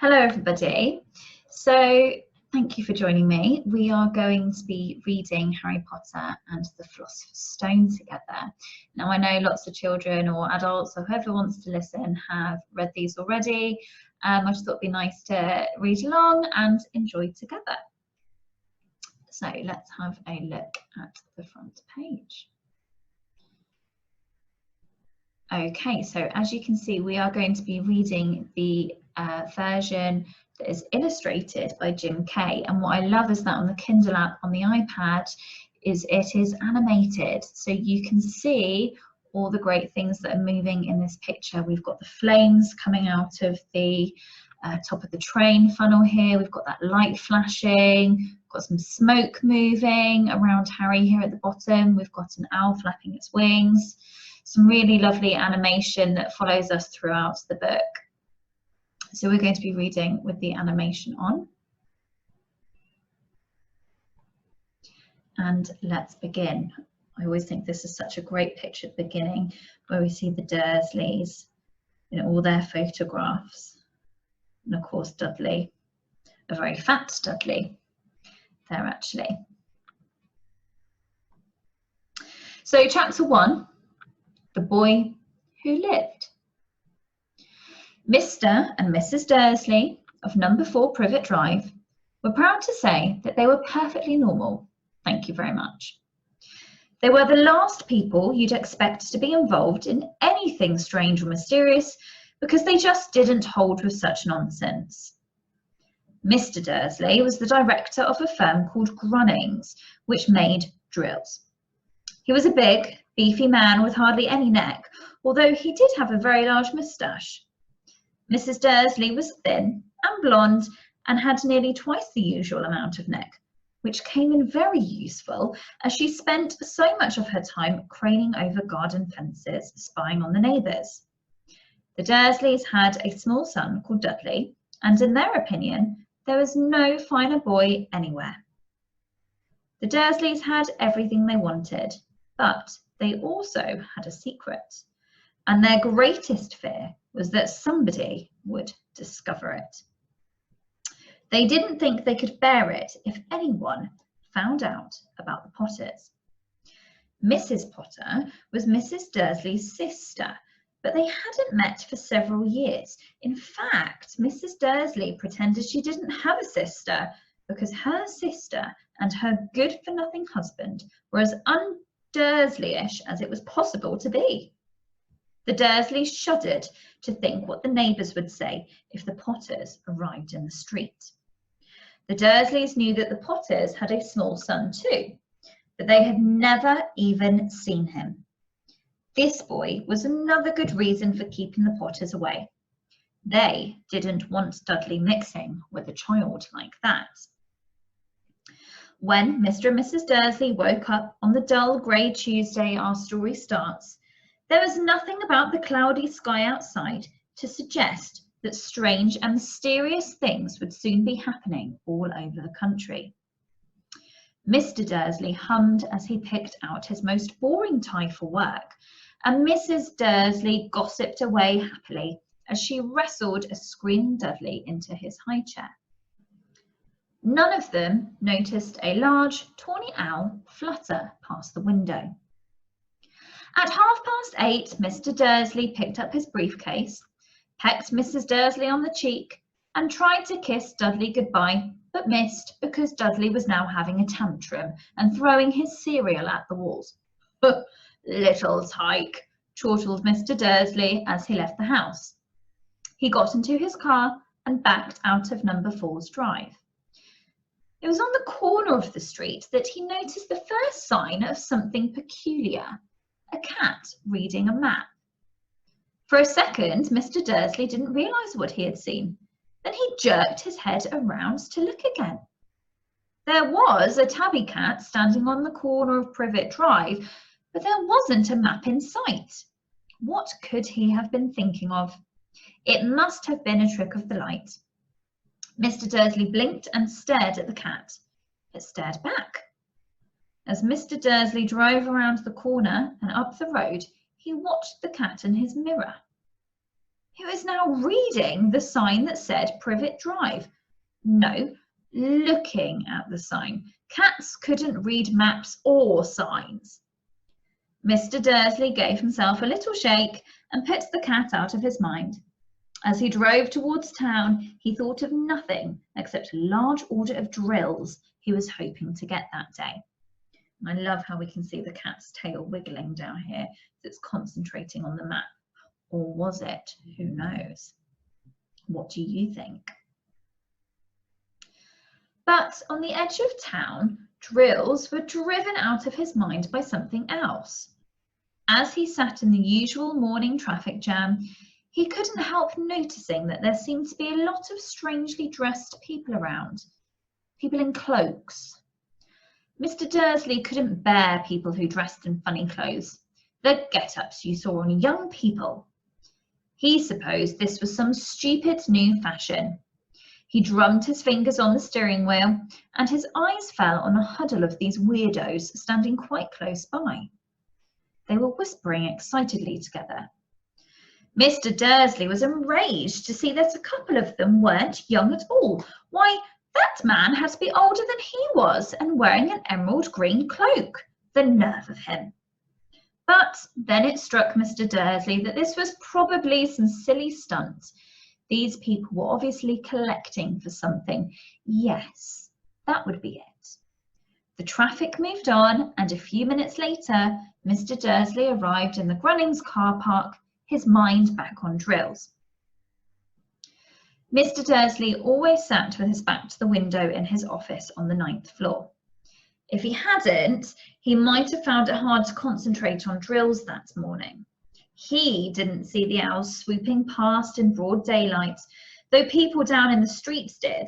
Hello everybody. So thank you for joining me. We are going to be reading Harry Potter and the Philosopher's Stone together. Now I know lots of children or adults or whoever wants to listen have read these already. I just thought it'd be nice to read along and enjoy together. So let's have a look at the front page. Okay, so as you can see, we are going to be reading the version that is illustrated by Jim Kay. And what I love is that on the Kindle app on the iPad it is animated. So you can see all the great things that are moving in this picture. We've got the flames coming out of the top of the train funnel here. We've got that light flashing. We've got some smoke moving around Harry here at the bottom. We've got an owl flapping its wings. Some really lovely animation that follows us throughout the book. So we're going to be reading with the animation on. And let's begin. I always think this is such a great picture at the beginning where we see the Dursleys in all their photographs. And of course Dudley, a very fat Dudley there actually. So chapter 1. The Boy Who Lived. Mr. and Mrs. Dursley of number 4 Privet Drive were proud to say that they were perfectly normal. Thank you very much. They were the last people you'd expect to be involved in anything strange or mysterious because they just didn't hold with such nonsense. Mr. Dursley was the director of a firm called Grunnings, which made drills. He was a big, beefy man with hardly any neck, although he did have a very large moustache. Mrs. Dursley was thin and blonde and had nearly twice the usual amount of neck, which came in very useful as she spent so much of her time craning over garden fences, spying on the neighbours. The Dursleys had a small son called Dudley, and in their opinion, there was no finer boy anywhere. The Dursleys had everything they wanted, but they also had a secret, and their greatest fear was that somebody would discover it. They didn't think they could bear it if anyone found out about the Potters. Mrs. Potter was Mrs. Dursley's sister, but they hadn't met for several years. In fact, Mrs. Dursley pretended she didn't have a sister because her sister and her good-for-nothing husband were as Dursleyish as it was possible to be. The Dursleys shuddered to think what the neighbours would say if the Potters arrived in the street. The Dursleys knew that the Potters had a small son too, but they had never even seen him. This boy was another good reason for keeping the Potters away. They didn't want Dudley mixing with a child like that. When Mr. and Mrs. Dursley woke up on the dull grey Tuesday our story starts, there was nothing about the cloudy sky outside to suggest that strange and mysterious things would soon be happening all over the country. Mr. Dursley hummed as he picked out his most boring tie for work, and Mrs. Dursley gossiped away happily as she wrestled a screaming Dudley into his high chair. None of them noticed a large, tawny owl flutter past the window. At 8:30, Mr. Dursley picked up his briefcase, pecked Mrs. Dursley on the cheek, and tried to kiss Dudley goodbye, but missed because Dudley was now having a tantrum and throwing his cereal at the walls. Little tyke, chortled Mr. Dursley as he left the house. He got into his car and backed out of number 4's drive. It was on the corner of the street that he noticed the first sign of something peculiar, a cat reading a map. For a second, Mr. Dursley didn't realise what he had seen. Then he jerked his head around to look again. There was a tabby cat standing on the corner of Privet Drive, but there wasn't a map in sight. What could he have been thinking of? It must have been a trick of the light. Mr. Dursley blinked and stared at the cat. It stared back. As Mr. Dursley drove around the corner and up the road, he watched the cat in his mirror. He was now reading the sign that said Privet Drive. No, looking at the sign. Cats couldn't read maps or signs. Mr. Dursley gave himself a little shake and put the cat out of his mind. As he drove towards town, he thought of nothing except a large order of drills he was hoping to get that day. And I love how we can see the cat's tail wiggling down here. It's concentrating on the map. Or was it? Who knows? What do you think? But on the edge of town, drills were driven out of his mind by something else. As he sat in the usual morning traffic jam, he couldn't help noticing that there seemed to be a lot of strangely dressed people around. People in cloaks. Mr. Dursley couldn't bear people who dressed in funny clothes. The get-ups you saw on young people. He supposed this was some stupid new fashion. He drummed his fingers on the steering wheel, and his eyes fell on a huddle of these weirdos standing quite close by. They were whispering excitedly together. Mr. Dursley was enraged to see that a couple of them weren't young at all. Why, that man had to be older than he was and wearing an emerald green cloak. The nerve of him. But then it struck Mr. Dursley that this was probably some silly stunt. These people were obviously collecting for something. Yes, that would be it. The traffic moved on, and a few minutes later, Mr. Dursley arrived in the Grunnings car park, his mind back on drills. Mr. Dursley always sat with his back to the window in his office on the 9th floor. If he hadn't, he might have found it hard to concentrate on drills that morning. He didn't see the owls swooping past in broad daylight, though people down in the streets did.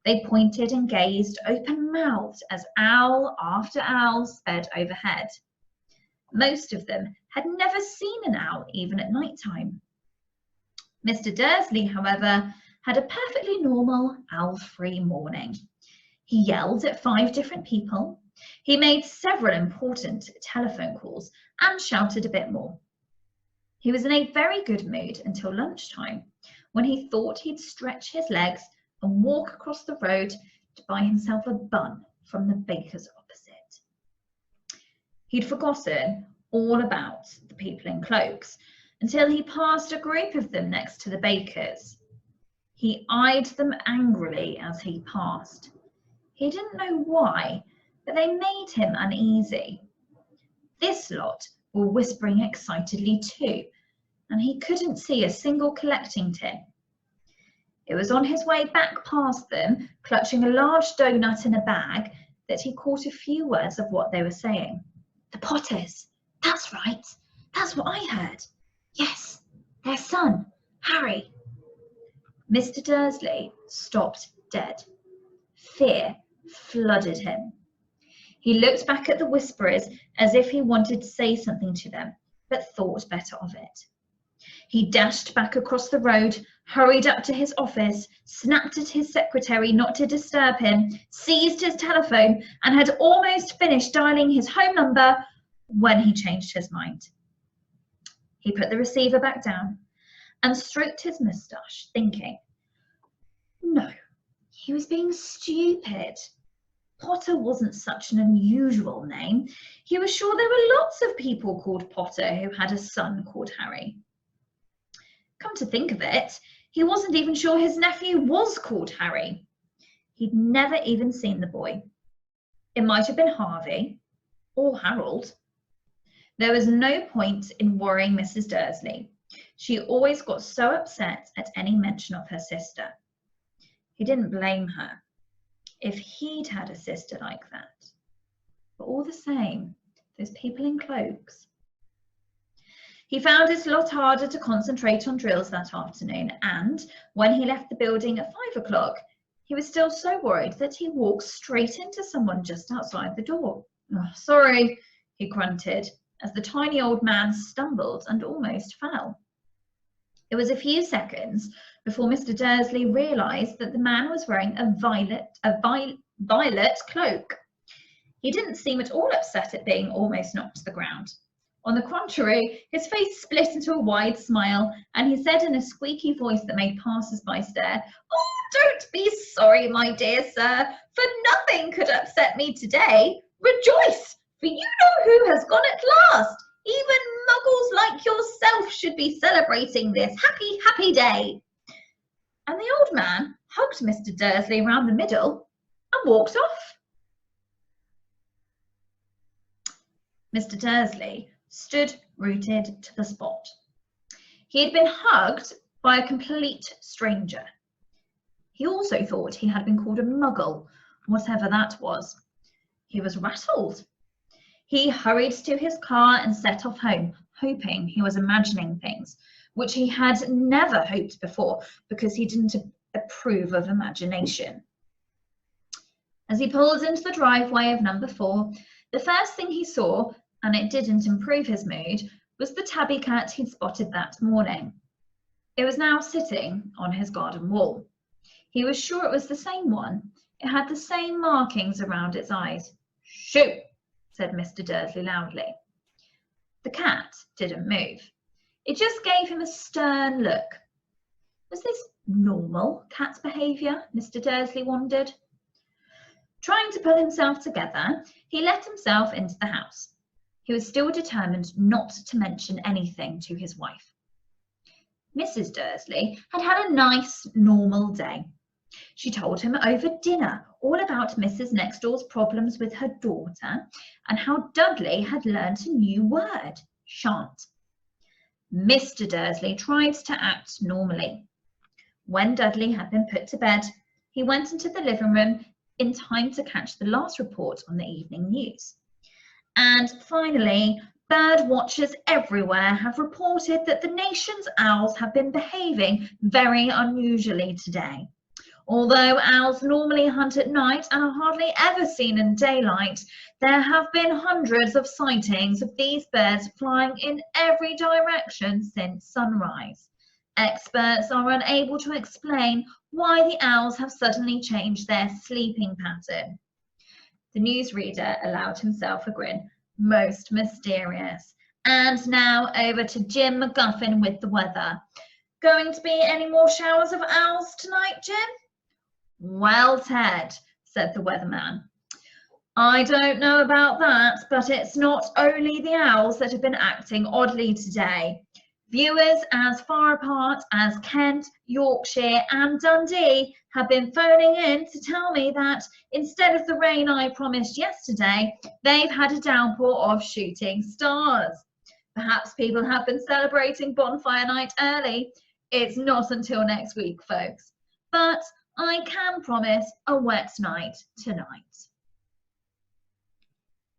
They pointed and gazed open-mouthed as owl after owl sped overhead. Most of them had never seen an owl, even at night time. Mr. Dursley, however, had a perfectly normal owl-free morning. He yelled at 5 different people. He made several important telephone calls and shouted a bit more. He was in a very good mood until lunchtime, when he thought he'd stretch his legs and walk across the road to buy himself a bun from the baker's opposite. He'd forgotten all about the people in cloaks until he passed a group of them next to the baker's. He eyed them angrily as he passed. He didn't know why, but they made him uneasy. This lot were whispering excitedly too, and he couldn't see a single collecting tin. It was on his way back past them, clutching a large doughnut in a bag, that he caught a few words of what they were saying. The Potters, that's right, that's what I heard. Yes, their son, Harry. Mr. Dursley stopped dead. Fear flooded him. He looked back at the whisperers as if he wanted to say something to them, but thought better of it. He dashed back across the road, hurried up to his office, snapped at his secretary not to disturb him, seized his telephone, and had almost finished dialing his home number when he changed his mind. He put the receiver back down and stroked his moustache, thinking, no, he was being stupid. Potter wasn't such an unusual name. He was sure there were lots of people called Potter who had a son called Harry. Come to think of it, he wasn't even sure his nephew was called Harry. He'd never even seen the boy. It might have been Harvey or Harold. There was no point in worrying Mrs. Dursley. She always got so upset at any mention of her sister. He didn't blame her if he'd had a sister like that. But all the same, those people in cloaks. He found it a lot harder to concentrate on drills that afternoon, and when he left the building at 5 o'clock, he was still so worried that he walked straight into someone just outside the door. Oh, sorry, he grunted as the tiny old man stumbled and almost fell. It was a few seconds before Mr. Dursley realised that the man was wearing a violet cloak. He didn't seem at all upset at being almost knocked to the ground. On the contrary, his face split into a wide smile, and he said in a squeaky voice that made passers-by stare, "Oh, don't be sorry, my dear sir, for nothing could upset me today. Rejoice, for you know who has gone at last. Even muggles like yourself should be celebrating this happy, happy day." And the old man hugged Mr. Dursley round the middle and walked off. Mr. Dursley stood rooted to the spot. He had been hugged by a complete stranger. He also thought he had been called a muggle, whatever that was. He was rattled. He hurried to his car and set off home, hoping he was imagining things, which he had never hoped before because he didn't approve of imagination. As he pulled into the driveway of number 4, the first thing he saw, and it didn't improve his mood, was the tabby cat he'd spotted that morning. It was now sitting on his garden wall. He was sure it was the same one. It had the same markings around its eyes. "Shoo!" said Mr. Dursley loudly. The cat didn't move. It just gave him a stern look. Was this normal cat behaviour? Mr. Dursley wondered. Trying to pull himself together, he let himself into the house. He was still determined not to mention anything to his wife. Mrs. Dursley had had a nice, normal day. She told him over dinner all about Mrs. Nextdoor's problems with her daughter and how Dudley had learnt a new word, shan't. Mr. Dursley tried to act normally. When Dudley had been put to bed, he went into the living room in time to catch the last report on the evening news. And finally, bird watchers everywhere have reported that the nation's owls have been behaving very unusually today. Although owls normally hunt at night and are hardly ever seen in daylight, there have been hundreds of sightings of these birds flying in every direction since sunrise. Experts are unable to explain why the owls have suddenly changed their sleeping pattern. The newsreader allowed himself a grin. Most mysterious. And now over to Jim McGuffin with the weather. Going to be any more showers of owls tonight, Jim? Well, Ted, said the weatherman, I don't know about that, but it's not only the owls that have been acting oddly today. Viewers as far apart as Kent, Yorkshire and Dundee have been phoning in to tell me that instead of the rain I promised yesterday, they've had a downpour of shooting stars. Perhaps people have been celebrating bonfire night early. It's not until next week, folks. But I can promise a wet night tonight.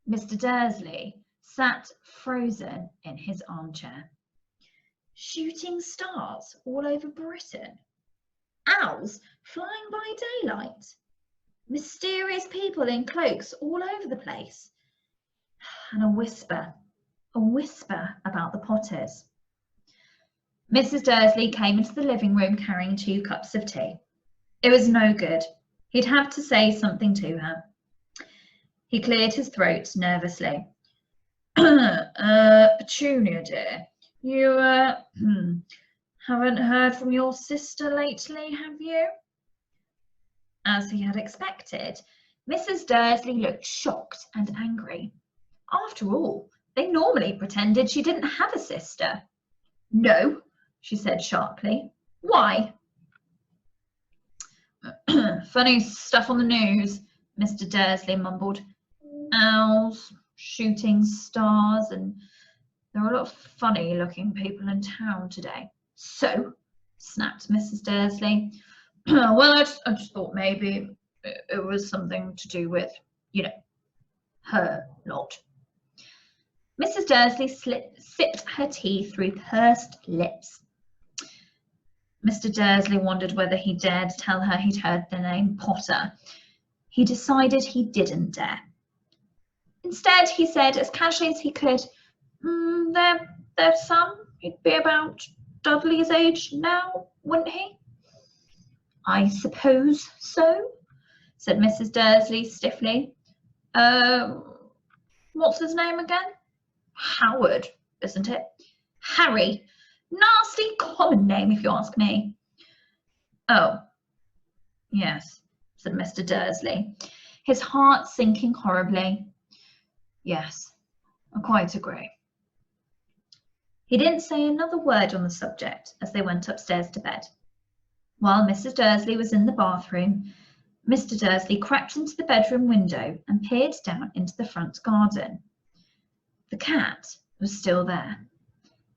Mr. Dursley sat frozen in his armchair. Shooting stars all over Britain. Owls flying by daylight. Mysterious people in cloaks all over the place. And a whisper about the Potters. Mrs. Dursley came into the living room carrying 2 cups of tea. It was no good. He'd have to say something to her. He cleared his throat nervously. Petunia, dear, you haven't heard from your sister lately, have you? As he had expected, Mrs. Dursley looked shocked and angry. After all, they normally pretended she didn't have a sister. No, she said sharply. Why? Funny stuff on the news, Mr. Dursley mumbled. Owls, shooting stars, and there are a lot of funny-looking people in town today. So, snapped Mrs. Dursley. Well, I just thought maybe it was something to do with, her lot. Mrs. Dursley sipped her tea through pursed lips. Mr. Dursley wondered whether he dared tell her he'd heard the name Potter. He decided he didn't dare. Instead, he said as casually as he could, there's some. He'd be about Dudley's age now, wouldn't he? I suppose so, said Mrs. Dursley stiffly. What's his name again? Howard, isn't it? Harry. Nasty common name, if you ask me. Oh, yes, said Mr. Dursley, his heart sinking horribly. Yes, I quite agree. He didn't say another word on the subject as they went upstairs to bed. While Mrs. Dursley was in the bathroom, Mr. Dursley crept into the bedroom window and peered down into the front garden. The cat was still there.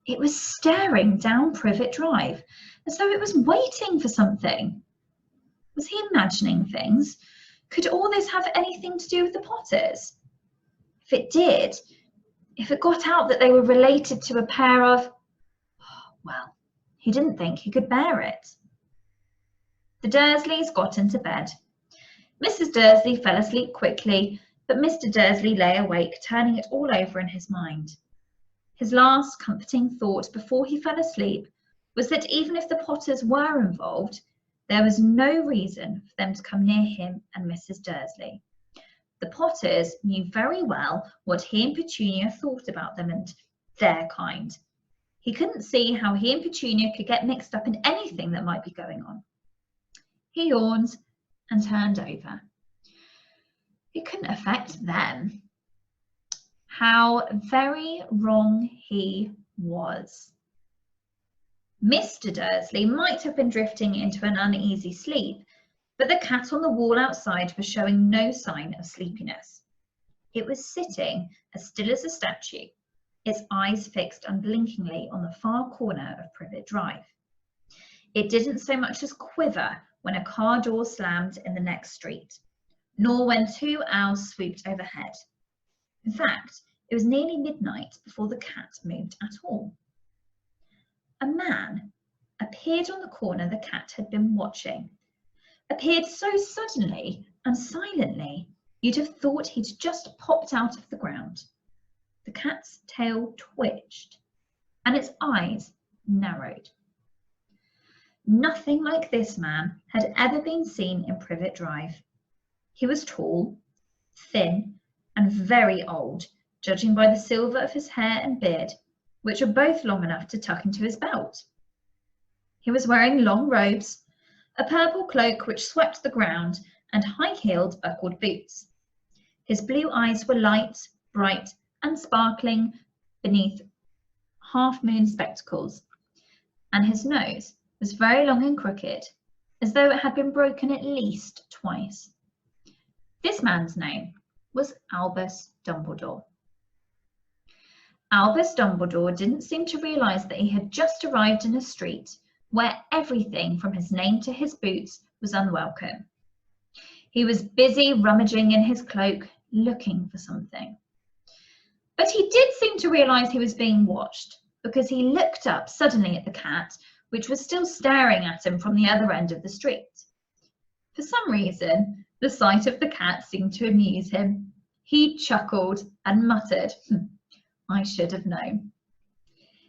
It was staring down Privet Drive as though it was waiting for something. Was he imagining things? Could all this have anything to do with the Potters? If it did, if it got out that they were related to a pair of... Well, he didn't think he could bear it. The Dursleys got into bed. Mrs. Dursley fell asleep quickly, but Mr. Dursley lay awake, turning it all over in his mind. His last comforting thought before he fell asleep was that even if the Potters were involved, there was no reason for them to come near him and Mrs. Dursley. The Potters knew very well what he and Petunia thought about them and their kind. He couldn't see how he and Petunia could get mixed up in anything that might be going on. He yawned and turned over. It couldn't affect them. How very wrong he was. Mr. Dursley might have been drifting into an uneasy sleep, but the cat on the wall outside was showing no sign of sleepiness. It was sitting as still as a statue, its eyes fixed unblinkingly on the far corner of Privet Drive. It didn't so much as quiver when a car door slammed in the next street, nor when two owls swooped overhead. In fact, it was nearly midnight before the cat moved at all. A man appeared on the corner the cat had been watching, appeared so suddenly and silently you'd have thought he'd just popped out of the ground. The cat's tail twitched and its eyes narrowed. Nothing like this man had ever been seen in Privet Drive. He was tall, thin, and very old, judging by the silver of his hair and beard, which were both long enough to tuck into his belt. He was wearing long robes, a purple cloak which swept the ground, and high-heeled buckled boots. His blue eyes were light, bright, and sparkling beneath half-moon spectacles, and his nose was very long and crooked, as though it had been broken at least twice. This man's name was Albus Dumbledore. Albus Dumbledore didn't seem to realise that he had just arrived in a street where everything from his name to his boots was unwelcome. He was busy rummaging in his cloak, looking for something. But he did seem to realise he was being watched, because he looked up suddenly at the cat, which was still staring at him from the other end of the street. For some reason, the sight of the cat seemed to amuse him. He chuckled and muttered, "I should have known."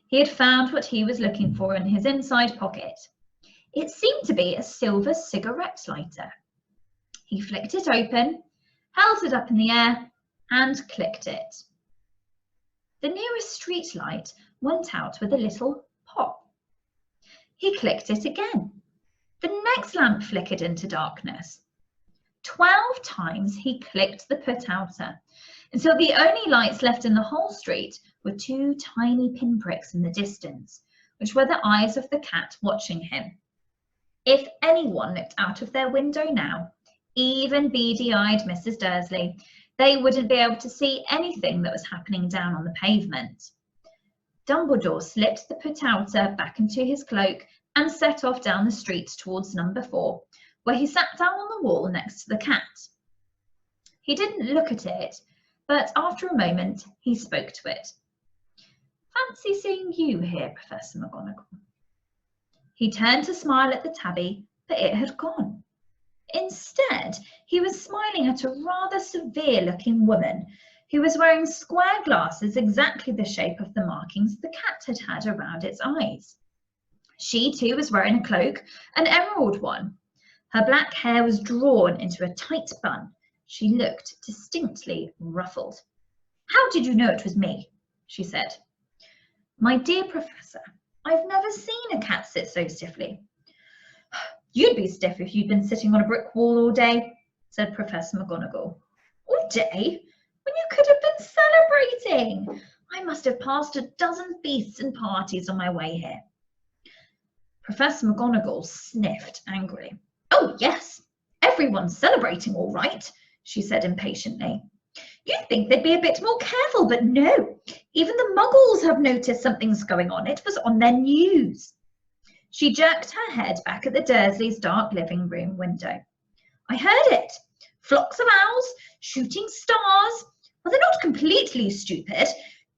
He had found what he was looking for in his inside pocket. It seemed to be a silver cigarette lighter. He flicked it open, held it up in the air, and clicked it. The nearest street light went out with a little pop. He clicked it again. The next lamp flickered into darkness. 12 times he clicked the put-outer, until the only lights left in the whole street were 2 tiny pinpricks in the distance, which were the eyes of the cat watching him. If anyone looked out of their window now, even beady-eyed Mrs. Dursley, they wouldn't be able to see anything that was happening down on the pavement. Dumbledore slipped the put-outer back into his cloak and set off down the street towards number 4, where he sat down on the wall next to the cat. He didn't look at it, but after a moment he spoke to it. "Fancy seeing you here, Professor McGonagall." He turned to smile at the tabby, but it had gone. Instead, he was smiling at a rather severe-looking woman who was wearing square glasses exactly the shape of the markings the cat had had around its eyes. She too was wearing a cloak, an emerald one. Her black hair was drawn into a tight bun. She looked distinctly ruffled. "How did you know it was me?" she said. "My dear Professor, I've never seen a cat sit so stiffly." "You'd be stiff if you'd been sitting on a brick wall all day," said Professor McGonagall. "All day? When you could have been celebrating! I must have passed a dozen feasts and parties on my way here." Professor McGonagall sniffed angrily. "Oh, yes, everyone's celebrating all right," she said impatiently. "You'd think they'd be a bit more careful, but no. Even the Muggles have noticed something's going on. It was on their news." She jerked her head back at the Dursleys' dark living room window. "I heard it. Flocks of owls, shooting stars. Well, they're not completely stupid.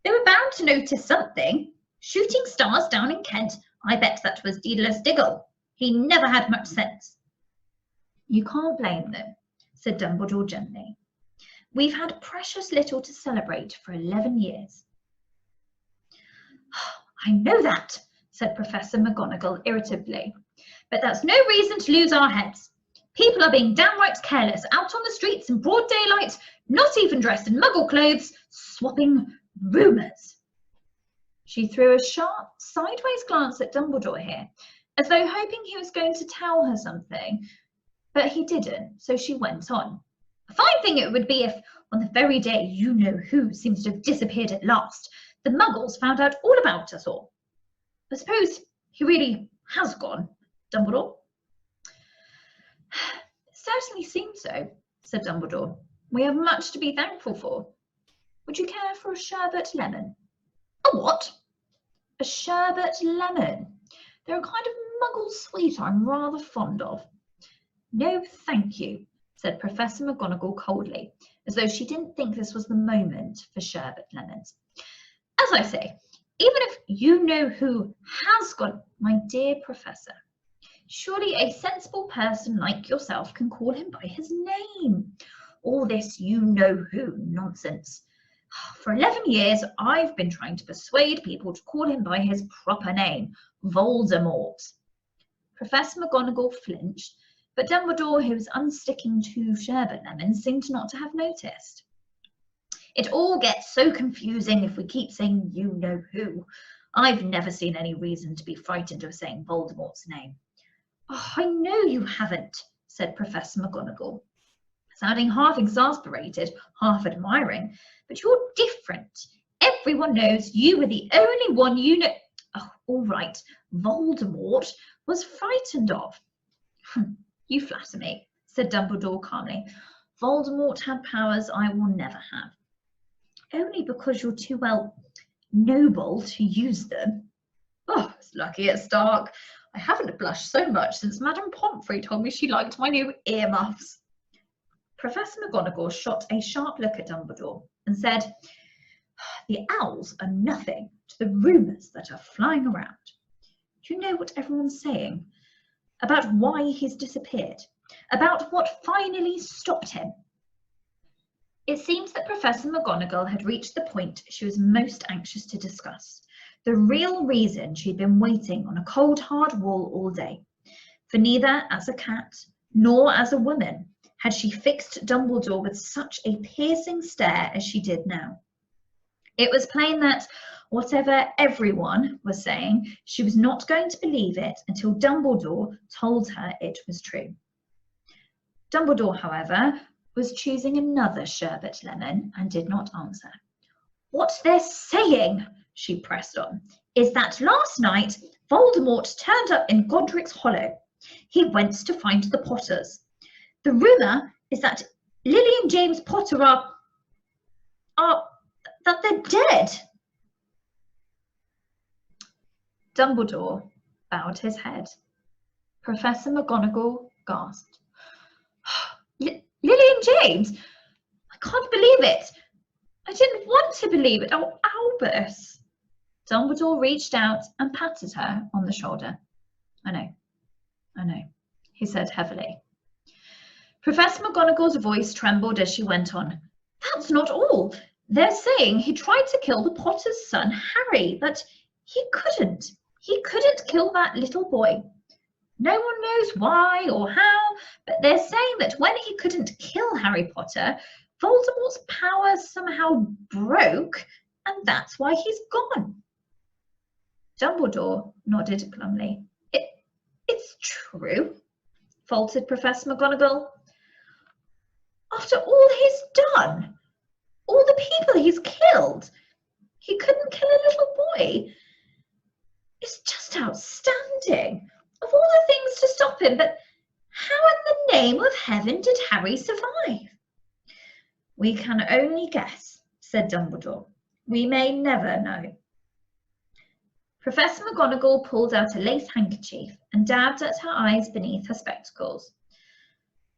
They were bound to notice something. Shooting stars down in Kent. I bet that was Daedalus Diggle. He never had much sense." "You can't blame them," said Dumbledore gently. "We've had precious little to celebrate for 11 years. "I know that," said Professor McGonagall irritably, "but that's no reason to lose our heads. People are being downright careless out on the streets in broad daylight, not even dressed in Muggle clothes, swapping rumours." She threw a sharp, sideways glance at Dumbledore here, as though hoping he was going to tell her something, but he didn't, so she went on. "A fine thing it would be if, on the very day you-know-who seems to have disappeared at last, the Muggles found out all about us all. I suppose he really has gone, Dumbledore?" "It certainly seems so," said Dumbledore. "We have much to be thankful for. Would you care for a sherbet lemon?" "A what?" "A sherbet lemon. They're a kind of Muggle sweet I'm rather fond of." "No, thank you," said Professor McGonagall coldly, as though she didn't think this was the moment for sherbet lemons. "As I say, even if you-know-who has gone—" "My dear Professor, surely a sensible person like yourself can call him by his name. All this you-know-who nonsense. For 11 years, I've been trying to persuade people to call him by his proper name, Voldemort." Professor McGonagall flinched, but Dumbledore, who was unsticking 2 sherbet lemons, seemed not to have noticed. "It all gets so confusing if we keep saying you-know-who. I've never seen any reason to be frightened of saying Voldemort's name." "Oh, I know you haven't," said Professor McGonagall, sounding half exasperated, half admiring. "But you're different. Everyone knows you were the only one you know—" "Oh, all right, Voldemort was frightened of." "You flatter me," said Dumbledore calmly. "Voldemort had powers I will never have." "Only because you're too, well, noble to use them." "Oh, it's lucky it's dark. I haven't blushed so much since Madame Pomfrey told me she liked my new earmuffs." Professor McGonagall shot a sharp look at Dumbledore and said, "The owls are nothing to the rumours that are flying around. Do you know what everyone's saying? About why he's disappeared? About what finally stopped him?" It seems that Professor McGonagall had reached the point she was most anxious to discuss, the real reason she'd been waiting on a cold, hard wall all day. For neither as a cat nor as a woman had she fixed Dumbledore with such a piercing stare as she did now. It was plain that, whatever everyone was saying, she was not going to believe it until Dumbledore told her it was true. Dumbledore, however, was choosing another sherbet lemon and did not answer. "What they're saying," she pressed on, "is that last night Voldemort turned up in Godric's Hollow. He went to find the Potters. The rumour is that Lily and James Potter are that they're dead." Dumbledore bowed his head. Professor McGonagall gasped. "Lily and James? I can't believe it. I didn't want to believe it. Oh, Albus." Dumbledore reached out and patted her on the shoulder. I know, he said heavily. Professor McGonagall's voice trembled as she went on. "That's not all. They're saying he tried to kill the Potter's son, Harry, but he couldn't. He couldn't kill that little boy. No one knows why or how, but they're saying that when he couldn't kill Harry Potter, Voldemort's power somehow broke and that's why he's gone. Dumbledore nodded glumly. It's true, faltered Professor McGonagall. After all he's done, all the people he's killed, he couldn't kill a little boy. It's just outstanding. Of all the things to stop him, but how in the name of heaven did Harry survive? We can only guess, said Dumbledore. We may never know. Professor McGonagall pulled out a lace handkerchief and dabbed at her eyes beneath her spectacles.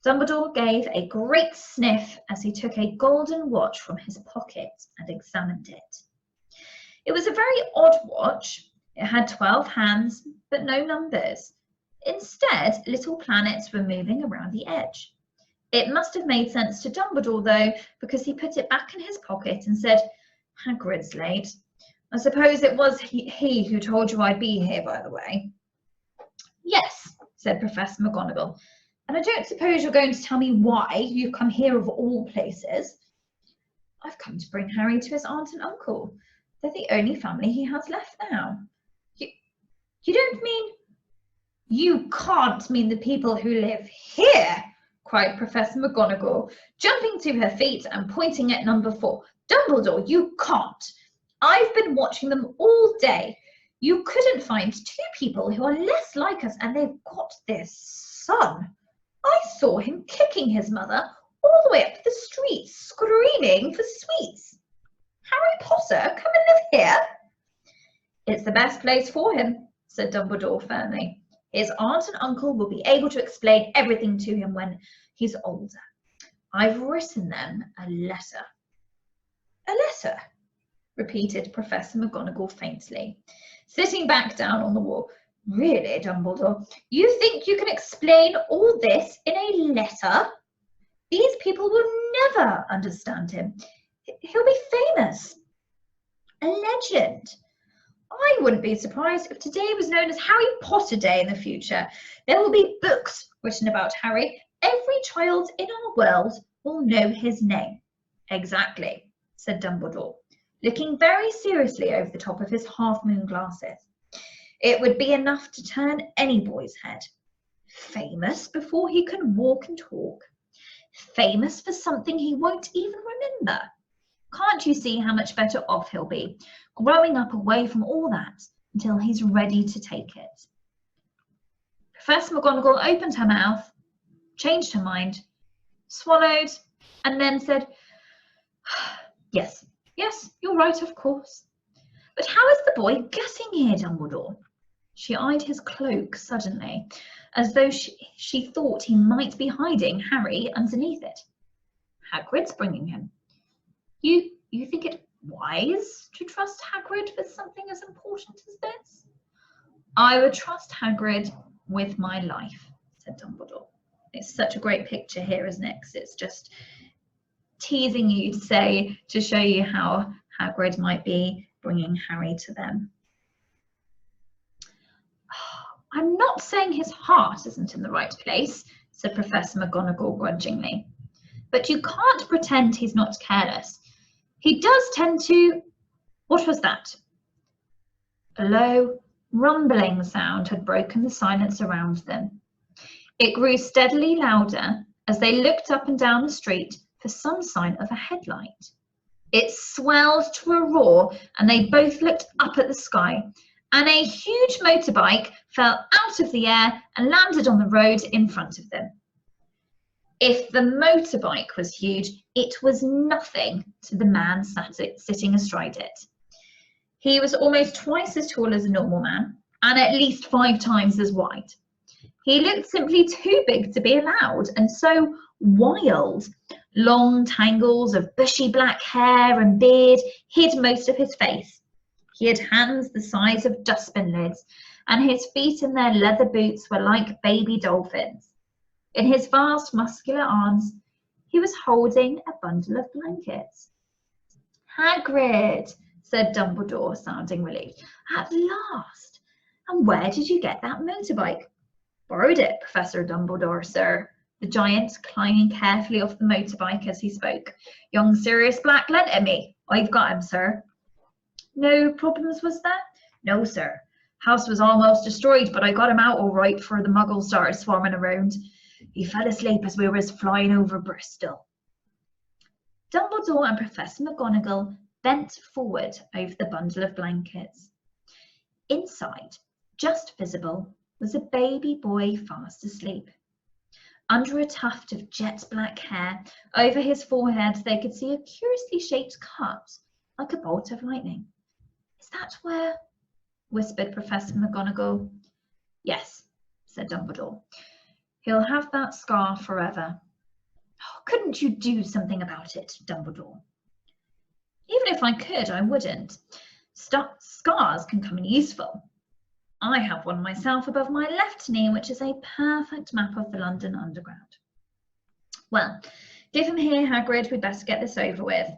Dumbledore gave a great sniff as he took a golden watch from his pocket and examined it. It was a very odd watch. It had 12 hands, but no numbers. Instead, little planets were moving around the edge. It must have made sense to Dumbledore, though, because he put it back in his pocket and said, Hagrid's late. I suppose it was he who told you I'd be here, by the way. Yes, said Professor McGonagall, and I don't suppose you're going to tell me why you've come here of all places. I've come to bring Harry to his aunt and uncle. They're the only family he has left now. You don't mean... You can't mean the people who live here, cried Professor McGonagall, jumping to her feet and pointing at number 4. Dumbledore, you can't. I've been watching them all day. You couldn't find 2 people who are less like us, and they've got this son. I saw him kicking his mother all the way up the street, screaming for sweets. Harry Potter, come and live here? It's the best place for him, said Dumbledore firmly. His aunt and uncle will be able to explain everything to him when he's older. I've written them a letter. A letter? Repeated Professor McGonagall faintly, sitting back down on the wall. Really, Dumbledore, you think you can explain all this in a letter? These people will never understand him. He'll be famous. A legend. I wouldn't be surprised if today was known as Harry Potter Day in the future. There will be books written about Harry. Every child in our world will know his name. Exactly, said Dumbledore, looking very seriously over the top of his half-moon glasses. It would be enough to turn any boy's head. Famous before he can walk and talk. Famous for something he won't even remember. Can't you see how much better off he'll be, growing up away from all that until he's ready to take it? Professor McGonagall opened her mouth, changed her mind, swallowed, and then said, Yes, you're right, of course. But how is the boy getting here, Dumbledore? She eyed his cloak suddenly, as though she thought he might be hiding Harry underneath it. Hagrid's bringing him. You think it wise to trust Hagrid with something as important as this? I would trust Hagrid with my life, said Dumbledore. It's such a great picture here, isn't it? 'Cause it's just teasing you to show you how Hagrid might be bringing Harry to them. I'm not saying his heart isn't in the right place, said Professor McGonagall grudgingly. But you can't pretend he's not careless. He does tend to... What was that? A low, rumbling sound had broken the silence around them. It grew steadily louder as they looked up and down the street for some sign of a headlight. It swelled to a roar, and they both looked up at the sky, and a huge motorbike fell out of the air and landed on the road in front of them. If the motorbike was huge, it was nothing to the man sitting astride it. He was almost twice as tall as a normal man, and at least 5 times as wide. He looked simply too big to be allowed, and so wild. Long tangles of bushy black hair and beard hid most of his face. He had hands the size of dustbin lids, and his feet in their leather boots were like baby dolphins. In his vast muscular arms, he was holding a bundle of blankets. Hagrid, said Dumbledore, sounding relieved. At last! And where did you get that motorbike? Borrowed it, Professor Dumbledore, sir. The giant, climbing carefully off the motorbike as he spoke. Young Sirius Black lent it me. I've got him, sir. No problems, was there? No, sir. House was almost destroyed, but I got him out all right before the muggles started swarming around. He fell asleep as we were flying over Bristol. Dumbledore and Professor McGonagall bent forward over the bundle of blankets. Inside, just visible, was a baby boy fast asleep. Under a tuft of jet black hair, over his forehead they could see a curiously shaped cut, like a bolt of lightning. Is that where? Whispered Professor McGonagall. Yes, said Dumbledore. He'll have that scar forever. Oh, couldn't you do something about it, Dumbledore? Even if I could, I wouldn't. Scars can come in useful. I have one myself above my left knee, which is a perfect map of the London Underground. Well, give him here, Hagrid. We'd better get this over with.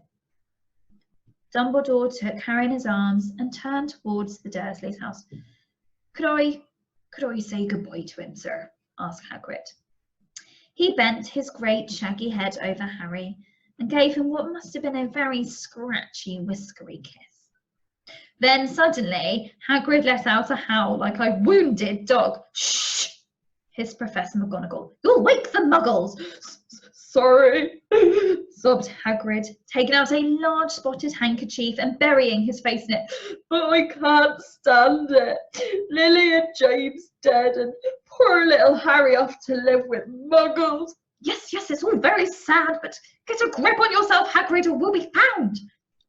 Dumbledore took Harry in his arms and turned towards the Dursleys' house. Could I say goodbye to him, sir? Asked Hagrid. He bent his great shaggy head over Harry and gave him what must have been a very scratchy, whiskery kiss. Then suddenly, Hagrid let out a howl like a wounded dog. Shh! Hissed Professor McGonagall. You'll wake the muggles! Sorry, sobbed Hagrid, taking out a large spotted handkerchief and burying his face in it. But I can't stand it. Lily and James dead and poor little Harry off to live with muggles. Yes, it's all very sad, but get a grip on yourself, Hagrid, or we'll be found,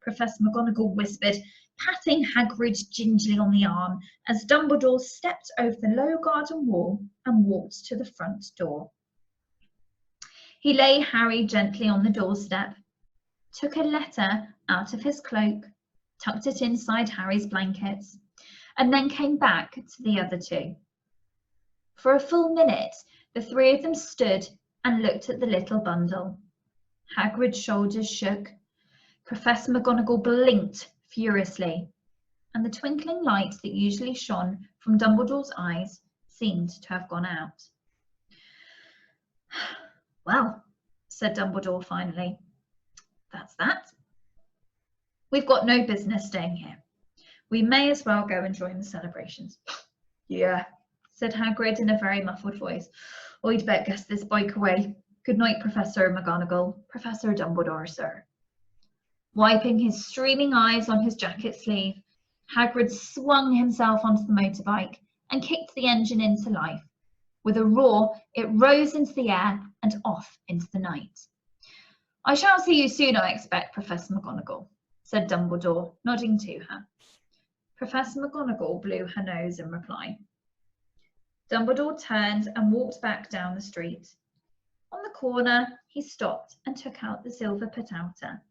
Professor McGonagall whispered, patting Hagrid gingerly on the arm as Dumbledore stepped over the low garden wall and walked to the front door. He laid Harry gently on the doorstep, took a letter out of his cloak, tucked it inside Harry's blankets, and then came back to the other two. For a full minute, the three of them stood and looked at the little bundle. Hagrid's shoulders shook. Professor McGonagall blinked furiously, and the twinkling light that usually shone from Dumbledore's eyes seemed to have gone out. Well, said Dumbledore finally, that's that. We've got no business staying here. We may as well go and join the celebrations. Yeah, said Hagrid in a very muffled voice. I'd bet guess this bike away. Good night, Professor McGonagall. Professor Dumbledore, sir. Wiping his streaming eyes on his jacket sleeve, Hagrid swung himself onto the motorbike and kicked the engine into life. With a roar, it rose into the air and off into the night. I shall see you soon, I expect, Professor McGonagall, said Dumbledore, nodding to her. Professor McGonagall blew her nose in reply. Dumbledore turned and walked back down the street. On the corner, he stopped and took out the silver put-outer.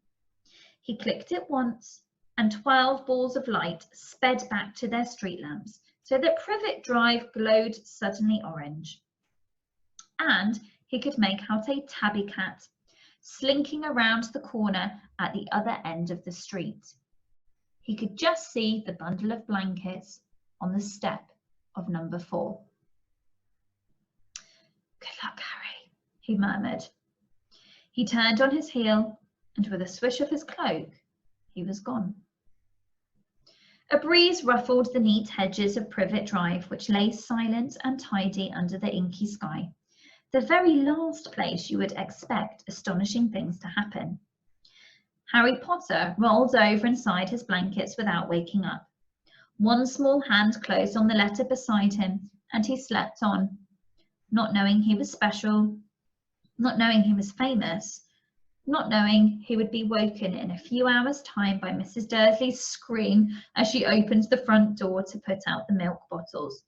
He clicked it once, and 12 balls of light sped back to their street lamps, so that Privet Drive glowed suddenly orange. And he could make out a tabby cat slinking around the corner at the other end of the street. He could just see the bundle of blankets on the step of number 4. Good luck, Harry, he murmured. He turned on his heel, and with a swish of his cloak, he was gone. A breeze ruffled the neat hedges of Privet Drive, which lay silent and tidy under the inky sky, the very last place you would expect astonishing things to happen. Harry Potter rolled over inside his blankets without waking up. One small hand closed on the letter beside him, and he slept on, not knowing he was special, not knowing he was famous, not knowing he would be woken in a few hours' time by Mrs. Dursley's scream as she opened the front door to put out the milk bottles,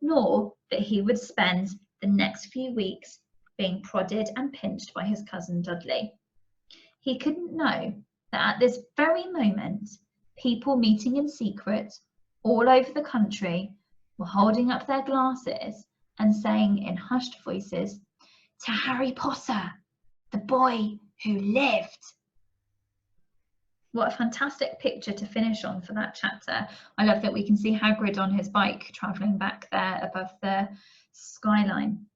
nor that he would spend the next few weeks being prodded and pinched by his cousin Dudley. He couldn't know that at this very moment, people meeting in secret all over the country were holding up their glasses and saying in hushed voices, "To Harry Potter, the boy who lived." What a fantastic picture to finish on for that chapter. I love that we can see Hagrid on his bike travelling back there above the skyline.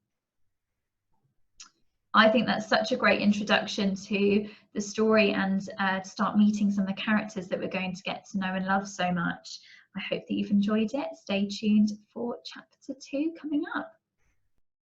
I think that's such a great introduction to the story and start meeting some of the characters that we're going to get to know and love so much. I hope that you've enjoyed it. Stay tuned for chapter 2 coming up.